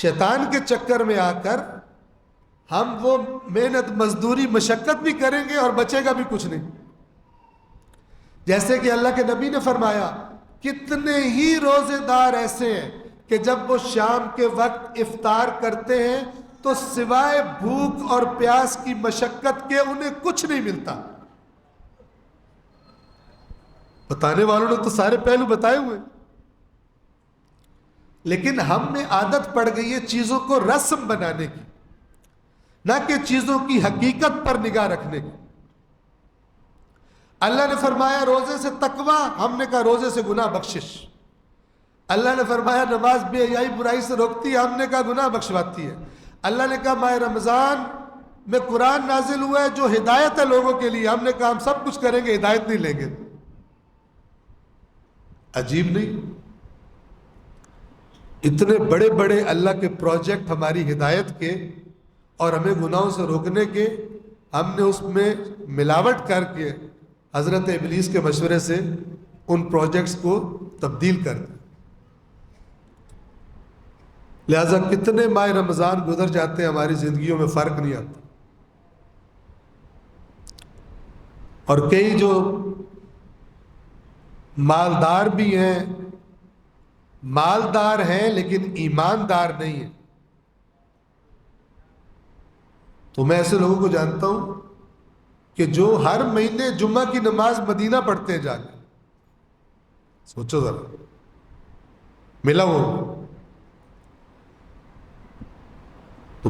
شیطان کے چکر میں آ کر ہم وہ محنت مزدوری مشقت بھی کریں گے اور بچے گا بھی کچھ نہیں۔ جیسے کہ اللہ کے نبی نے فرمایا کتنے ہی روزے دار ایسے ہیں کہ جب وہ شام کے وقت افطار کرتے ہیں تو سوائے بھوک اور پیاس کی مشقت کے انہیں کچھ نہیں ملتا۔ بتانے والوں نے تو سارے پہلو بتائے ہوئے، لیکن ہم میں عادت پڑ گئی ہے چیزوں کو رسم بنانے کی، نہ کہ چیزوں کی حقیقت پر نگاہ رکھنے کی۔ اللہ نے فرمایا روزے سے تقوی، ہم نے کہا روزے سے گناہ بخشش۔ اللہ نے فرمایا نماز بے حیائی برائی سے روکتی ہے، ہم نے کہا گناہ بخشواتی ہے۔ اللہ نے کہا ماہ رمضان میں قرآن نازل ہوا ہے جو ہدایت ہے لوگوں کے لیے، ہم نے کہا ہم سب کچھ کریں گے، ہدایت نہیں لیں گے۔ عجیب نہیں؟ اتنے بڑے بڑے اللہ کے پروجیکٹ ہماری ہدایت کے اور ہمیں گناہوں سے روکنے کے، ہم نے اس میں ملاوٹ کر کے حضرت ابلیس کے مشورے سے ان پروجیکٹس کو تبدیل کر دیا۔ لہذا کتنے ماہ رمضان گزر جاتے ہیں ہماری زندگیوں میں فرق نہیں آتا، اور کئی جو مالدار بھی ہیں، مالدار ہیں لیکن ایماندار نہیں ہیں۔ تو میں ایسے لوگوں کو جانتا ہوں کہ جو ہر مہینے جمعہ کی نماز مدینہ پڑھتے ہیں جا کے، سوچو ذرا، ملا وہ تو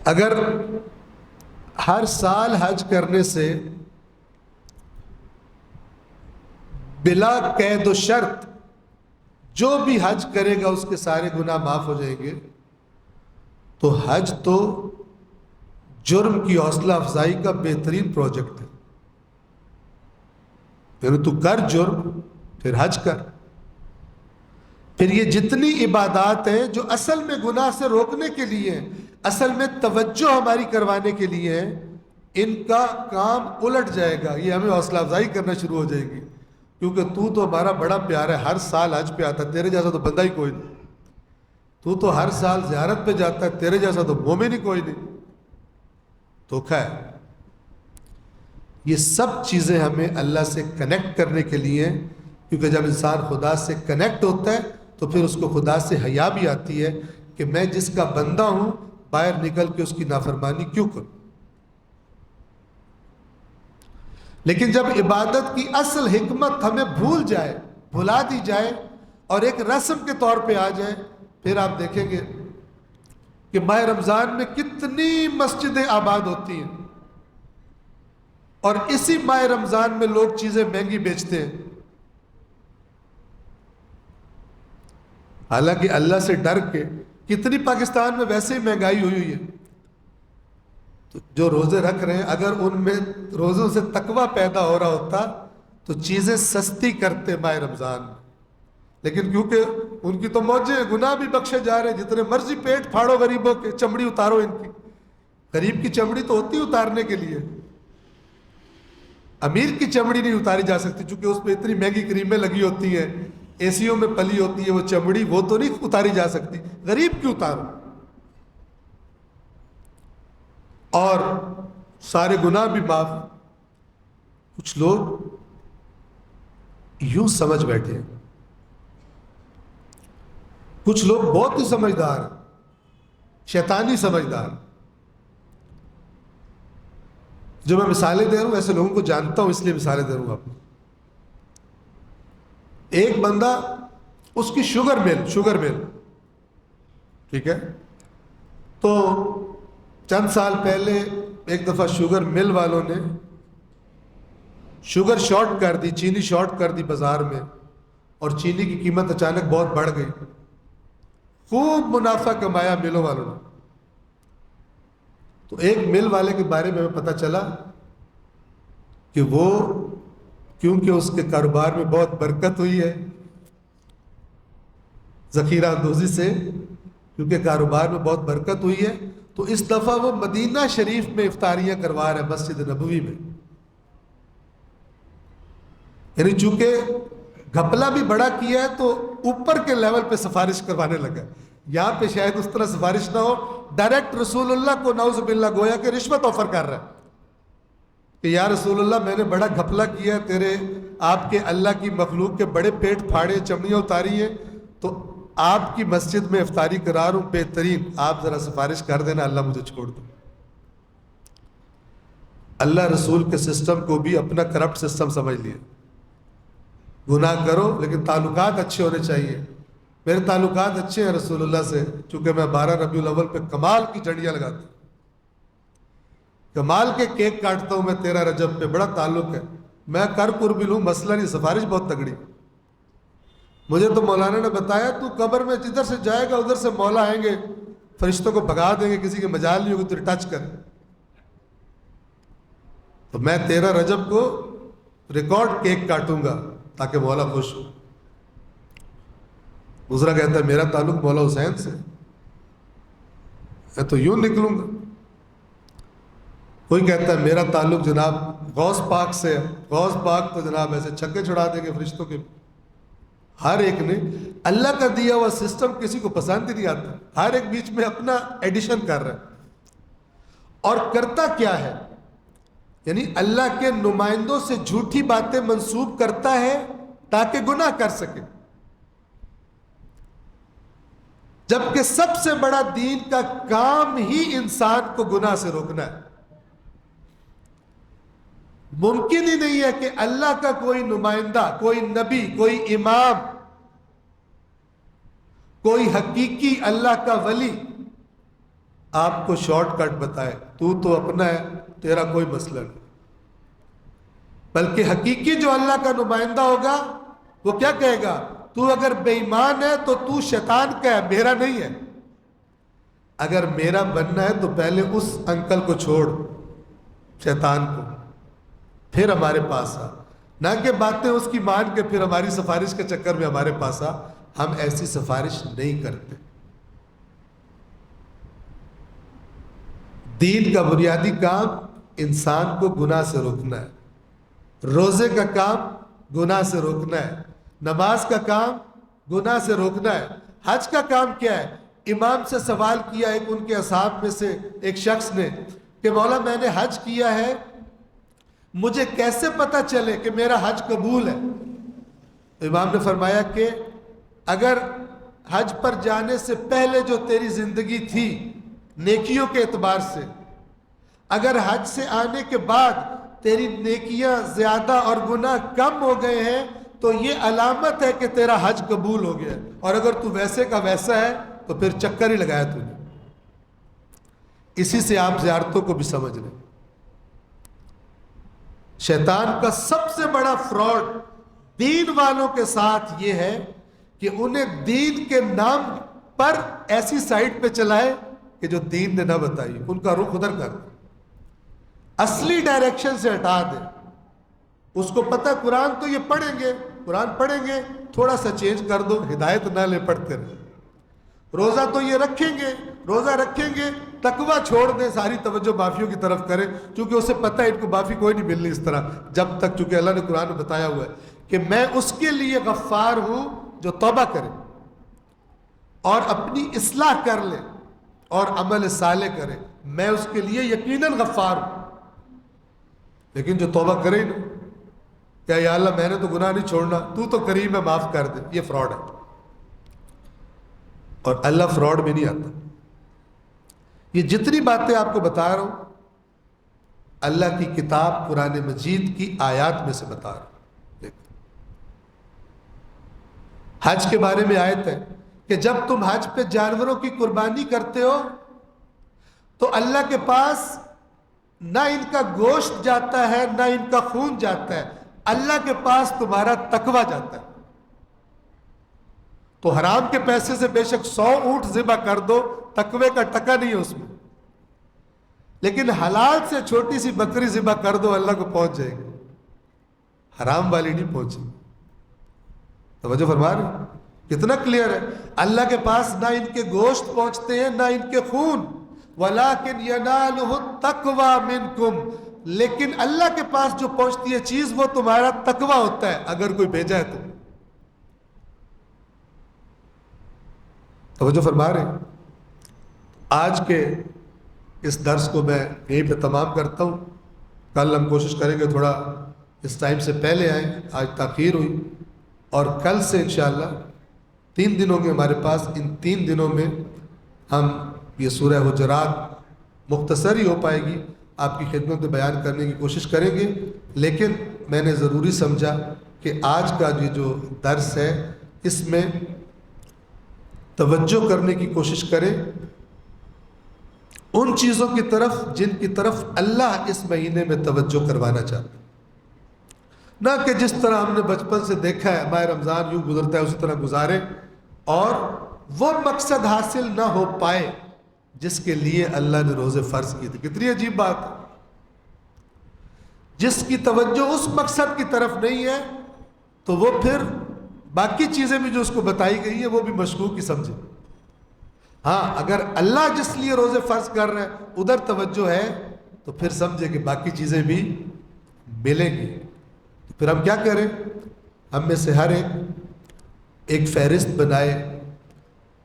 اگر ہر سال حج کرنے سے بلا قید و شرط جو بھی حج کرے گا اس کے سارے گناہ معاف ہو جائیں گے، تو حج تو جرم کی حوصلہ افزائی کا بہترین پروجیکٹ ہے۔ پھر تو کر جرم، پھر حج کر۔ پھر یہ جتنی عبادات ہیں جو اصل میں گناہ سے روکنے کے لیے ہیں، اصل میں توجہ ہماری کروانے کے لیے ہیں، ان کا کام الٹ جائے گا، یہ ہمیں حوصلہ افزائی کرنا شروع ہو جائے گی، کیونکہ تو ہمارا بڑا پیارا ہے، ہر سال حج پہ آتا ہے، تیرے جیسا تو بندہ ہی کوئی نہیں، تو ہر سال زیارت پہ جاتا ہے، تیرے جیسا تو مومن ہی کوئی نہیں۔ دھوکہ ہے۔ یہ سب چیزیں ہمیں اللہ سے کنیکٹ کرنے کے لیے ہیں، کیونکہ جب انسان خدا سے کنیکٹ ہوتا ہے تو پھر اس کو خدا سے حیا بھی آتی ہے کہ میں جس کا بندہ ہوں باہر نکل کے اس کی نافرمانی کیوں کروں۔ لیکن جب عبادت کی اصل حکمت ہمیں بھلا دی جائے اور ایک رسم کے طور پہ آ جائے، پھر آپ دیکھیں گے کہ ماہ رمضان میں کتنی مسجدیں آباد ہوتی ہیں، اور اسی ماہ رمضان میں لوگ چیزیں مہنگی بیچتے ہیں، حالانکہ اللہ سے ڈر کے کتنی پاکستان میں ویسے ہی مہنگائی ہوئی ہے، تو جو روزے رکھ رہے ہیں اگر ان میں روزوں سے تقوی پیدا ہو رہا ہوتا تو چیزیں سستی کرتے ماہ رمضان میں، لیکن کیونکہ ان کی تو موجیں ہیں، گناہ بھی بخشے جا رہے ہیں، جتنے مرضی پیٹ پھاڑو غریبوں کے، چمڑی اتارو ان کی. غریب کی چمڑی تو ہوتی اتارنے کے لیے، امیر کی چمڑی نہیں اتاری جا سکتی، چونکہ اس پہ اتنی مہنگی کریمیں لگی ہوتی ہیں، اے سیوں میں پلی ہوتی ہے وہ چمڑی، وہ تو نہیں اتاری جا سکتی. غریب کی اتارو. اور سارے گناہ بھی معاف. کچھ لوگ یوں سمجھ بیٹھے ہیں، کچھ لوگ بہت ہی سمجھدار، شیطانی سمجھدار. جو میں مثالیں دے رہا ہوں ایسے لوگوں کو جانتا ہوں، اس لیے مثالیں دے رہا ہوں آپ کو. ایک بندہ، اس کی شوگر مل ٹھیک ہے، تو چند سال پہلے ایک دفعہ شوگر مل والوں نے شوگر شارٹ کر دی، چینی شارٹ کر دی بازار میں، اور چینی کی قیمت اچانک بہت بڑھ گئی. خوب منافع کمایا ملوں والوں نے. تو ایک مل والے کے بارے میں پتہ چلا کہ وہ، کیونکہ اس کے کاروبار میں بہت برکت ہوئی ہے ذخیرہ اندوزی سے، کیونکہ کاروبار میں بہت برکت ہوئی ہے، تو اس دفعہ وہ مدینہ شریف میں افطاریاں کروا رہے ہیں، مسجد نبوی میں. یعنی چونکہ گھپلا بھی بڑا کیا ہے تو اوپر کے لیول پہ سفارش کروانے لگا. یہاں پہ شاید اس طرح سفارش نہ ہو، ڈائریکٹ رسول اللہ کو نعوذ باللہ گویا کہ رشوت آفر کر رہا ہے کہ یا رسول اللہ میں نے بڑا گھپلا کیا ہے، تیرے آپ کے اللہ کی مخلوق کے بڑے پیٹ پھاڑے، چمڑیاں اتاری ہیں، تو آپ کی مسجد میں افطاری کرا رہا ہوں بہترین، آپ ذرا سفارش کر دینا، اللہ مجھے چھوڑ دو. اللہ رسول کے سسٹم کو بھی اپنا کرپٹ سسٹم سمجھ لیا. گناہ کرو لیکن تعلقات اچھے ہونے چاہیے. میرے تعلقات اچھے ہیں رسول اللہ سے، چونکہ میں 12 ربیع الاول پہ کمال کی جھنڈیاں لگاتا ہوں، کمال کے کیک کاٹتا ہوں میں 13 رجب پہ، بڑا تعلق ہے. میں کر بھی لوں، مسئلہ نہیں، سفارش بہت تگڑی. مجھے تو مولانا نے بتایا تو قبر میں جدھر سے جائے گا ادھر سے مولا آئیں گے، فرشتوں کو بھگا دیں گے، کسی کے مجال نہیں ہوگی تو ٹچ کر. تو میں 13 رجب کو ریکارڈ کیک کاٹوں گا تاکہ مولا خوش ہو. دوسرا کہتا ہے میرا تعلق مولا حسین سے، میں تو یوں نکلوں گا. کوئی کہتا ہے میرا تعلق جناب غوث پاک سے ہے، غوث پاک تو جناب ایسے چھکے چھڑا دیں گے فرشتوں کے. ہر ایک نے اللہ کا دیا ہوا سسٹم کسی کو پسند ہی نہیں آتا، ہر ایک بیچ میں اپنا ایڈیشن کر رہا ہے. اور کرتا کیا ہے؟ یعنی اللہ کے نمائندوں سے جھوٹی باتیں منسوب کرتا ہے تاکہ گناہ کر سکے، جبکہ سب سے بڑا دین کا کام ہی انسان کو گناہ سے روکنا ہے. ممکن ہی نہیں ہے کہ اللہ کا کوئی نمائندہ، کوئی نبی، کوئی امام، کوئی حقیقی اللہ کا ولی آپ کو شارٹ کٹ بتائے تو اپنا ہے، تیرا کوئی مسئلہ نہیں. بلکہ حقیقی جو اللہ کا نمائندہ ہوگا وہ کیا کہے گا؟ تو اگر بے ایمان ہے تو شیطان کا ہے، میرا نہیں ہے. اگر میرا بننا ہے تو پہلے اس انکل کو چھوڑ، شیطان کو، پھر ہمارے پاس آ. نہ کہ باتیں اس کی مان کے پھر ہماری سفارش کے چکر میں ہمارے پاس آ. ہم ایسی سفارش نہیں کرتے. دین کا بنیادی کام انسان کو گناہ سے روکنا ہے. روزے کا کام گناہ سے روکنا ہے، نماز کا کام گناہ سے روکنا ہے. حج کا کام کیا ہے؟ امام سے سوال کیا ایک ان کے اصحاب میں سے ایک شخص نے کہ مولا میں نے حج کیا ہے، مجھے کیسے پتہ چلے کہ میرا حج قبول ہے؟ امام نے فرمایا کہ اگر حج پر جانے سے پہلے جو تیری زندگی تھی نیکیوں کے اعتبار سے، اگر حج سے آنے کے بعد تیری نیکیاں زیادہ اور گناہ کم ہو گئے ہیں تو یہ علامت ہے کہ تیرا حج قبول ہو گیا. اور اگر تو ویسے کا ویسا ہے تو پھر چکر ہی لگایا تو نے. اسی سے آپ زیارتوں کو بھی سمجھ لیں. شیطان کا سب سے بڑا فراڈ دین والوں کے ساتھ یہ ہے کہ انہیں دین کے نام پر ایسی سائٹ پہ چلائے کہ جو دین نے نہ بتائی، ان کا رخ ادھر کر دے، اصلی ڈائریکشن سے ہٹا دے. اس کو پتہ قرآن تو یہ پڑھیں گے قرآن پڑھیں گے تھوڑا سا چینج کر دو، ہدایت نہ لے پڑھتے رہے۔ روزہ تو یہ رکھیں گے، روزہ رکھیں گے، تقوی چھوڑ دیں، ساری توجہ معافیوں کی طرف کریں، کیونکہ اسے پتہ ہے ان کو معافی کوئی نہیں ملنی اس طرح جب تک، چونکہ اللہ نے قرآن میں بتایا ہوا ہے کہ میں اس کے لیے غفار ہوں جو توبہ کرے اور اپنی اصلاح کر لے اور عمل صالح کرے، میں اس کے لیے یقیناً غفار ہوں۔ لیکن جو توبہ کرے نا کہ یا اللہ میں نے تو گناہ نہیں چھوڑنا، تو تو کریم ہے معاف کر دے، یہ فراڈ ہے، اور اللہ فراڈ میں نہیں آتا۔ یہ جتنی باتیں آپ کو بتا رہا ہوں اللہ کی کتاب قرآن مجید کی آیات میں سے بتا رہا ہوں۔ دیکھیں حج کے بارے میں آیت ہے کہ جب تم حج پہ جانوروں کی قربانی کرتے ہو تو اللہ کے پاس نہ ان کا گوشت جاتا ہے نہ ان کا خون جاتا ہے، اللہ کے پاس تمہارا تقوی جاتا ہے۔ تو حرام کے پیسے سے بے شک 100 اونٹ ذبح کر دو، تقوی کا ٹکا نہیں ہے اس میں، لیکن حلال سے چھوٹی سی بکری ذبح کر دو، اللہ کو پہنچ جائے گی، حرام والی نہیں پہنچے۔ توجہ فرما رہے؟ کتنا کلیئر ہے، اللہ کے پاس نہ ان کے گوشت پہنچتے ہیں نہ ان کے خون، وَلَٰكِنْ يَنَالُهُ التَّقْوَى مِنْكُمْ، لیکن اللہ کے پاس جو پہنچتی ہے چیز وہ تمہارا تقوی ہوتا ہے اگر کوئی بھیجا ہے تو۔ توجہ فرما رہے ہیں؟ آج کے اس درس کو میں یہیں پہ تمام کرتا ہوں، کل ہم کوشش کریں گے تھوڑا اس ٹائم سے پہلے آئیں، آج تاخیر ہوئی، اور کل سے انشاءاللہ 3 دن ہوں گے ہمارے پاس، ان 3 دنوں میں ہم یہ سورہ حجرات مختصر ہی ہو پائے گی، آپ کی خدمت میں بیان کرنے کی کوشش کریں گے، لیکن میں نے ضروری سمجھا کہ آج کا یہ جو درس ہے اس میں توجہ کرنے کی کوشش کریں ان چیزوں کی طرف جن کی طرف اللہ اس مہینے میں توجہ کروانا چاہتا ہے، نہ کہ جس طرح ہم نے بچپن سے دیکھا ہے ماہ رمضان یوں گزرتا ہے اسی طرح گزارے اور وہ مقصد حاصل نہ ہو پائے جس کے لیے اللہ نے روزے فرض کیے تھے۔ کتنی عجیب بات ہے، جس کی توجہ اس مقصد کی طرف نہیں ہے تو وہ پھر باقی چیزیں بھی جو اس کو بتائی گئی ہیں وہ بھی مشکوک ہی سمجھے۔ ہاں اگر اللہ جس لیے روزے فرض کر رہے ہیں ادھر توجہ ہے تو پھر سمجھے کہ باقی چیزیں بھی ملیں گی۔ تو پھر ہم کیا کریں، ہم میں سے ہر ایک فہرست بنائے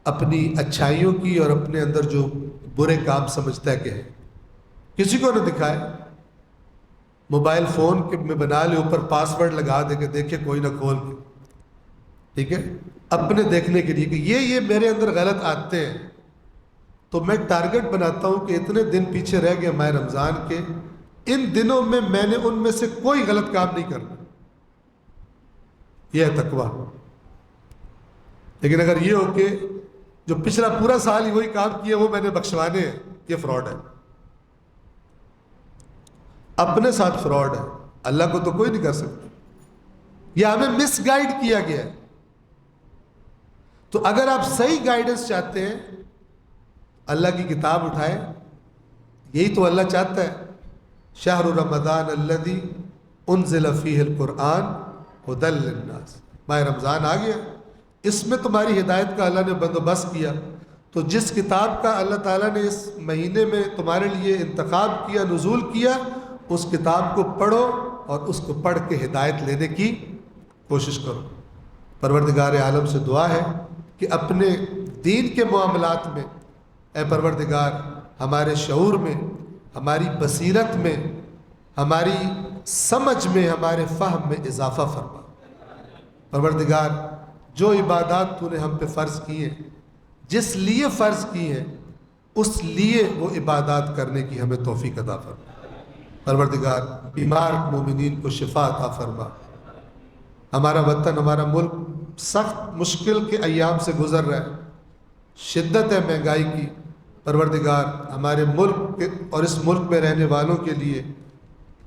اپنی اچھائیوں کی اور اپنے اندر جو برے کام سمجھتا ہے کہ ہے، کسی کو نہ دکھائے، موبائل فون کے میں بنا لے اوپر پاسورڈ لگا دے کہ دیکھے کوئی نہ کھول کے، ٹھیک ہے، اپنے دیکھنے کے لیے کہ یہ میرے اندر غلط آتے ہیں، تو میں ٹارگٹ بناتا ہوں کہ اتنے دن پیچھے رہ گئے ماہ رمضان کے، ان دنوں میں میں نے ان میں سے کوئی غلط کام نہیں کرنا، یہ ہے تقویٰ۔ لیکن اگر یہ ہو کہ جو پچھلا پورا سال ہی وہی کام کیے وہ میں نے بخشوانے ہیں، یہ فراڈ ہے، اپنے ساتھ فراڈ ہے، اللہ کو تو کوئی نہیں کر سکتا، یہ ہمیں مس گائیڈ کیا گیا ہے۔ تو اگر آپ صحیح گائیڈنس چاہتے ہیں اللہ کی کتاب اٹھائیں، یہی تو اللہ چاہتا ہے، شہر رمضان الذی انزل فیہ القرآن ھدی للناس، ماہ رمضان آ گیا، اس میں تمہاری ہدایت کا اللہ نے بندوبست کیا، تو جس کتاب کا اللہ تعالیٰ نے اس مہینے میں تمہارے لیے انتخاب کیا، نزول کیا، اس کتاب کو پڑھو اور اس کو پڑھ کے ہدایت لینے کی کوشش کرو۔ پروردگار عالم سے دعا ہے کہ اپنے دین کے معاملات میں اے پروردگار ہمارے شعور میں، ہماری بصیرت میں، ہماری سمجھ میں، ہمارے فہم میں اضافہ فرما۔ پروردگار جو عبادات تو نے ہم پہ فرض کی ہیں، جس لیے فرض کی ہیں، اس لیے وہ عبادات کرنے کی ہمیں توفیق عطا فرما۔ پروردگار بیمار مومنین کو شفا عطا فرما۔ ہمارا وطن، ہمارا ملک سخت مشکل کے ایام سے گزر رہا ہے، شدت ہے مہنگائی کی، پروردگار ہمارے ملک کے اور اس ملک میں رہنے والوں کے لیے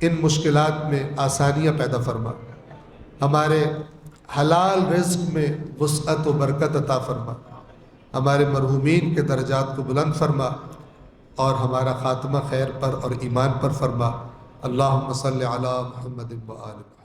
ان مشکلات میں آسانیاں پیدا فرما، ہمارے حلال رزق میں وسعت و برکت عطا فرما، ہمارے مرحومین کے درجات کو بلند فرما اور ہمارا خاتمہ خیر پر اور ایمان پر فرما۔ اللہم صلی علی محمد و آل محمد۔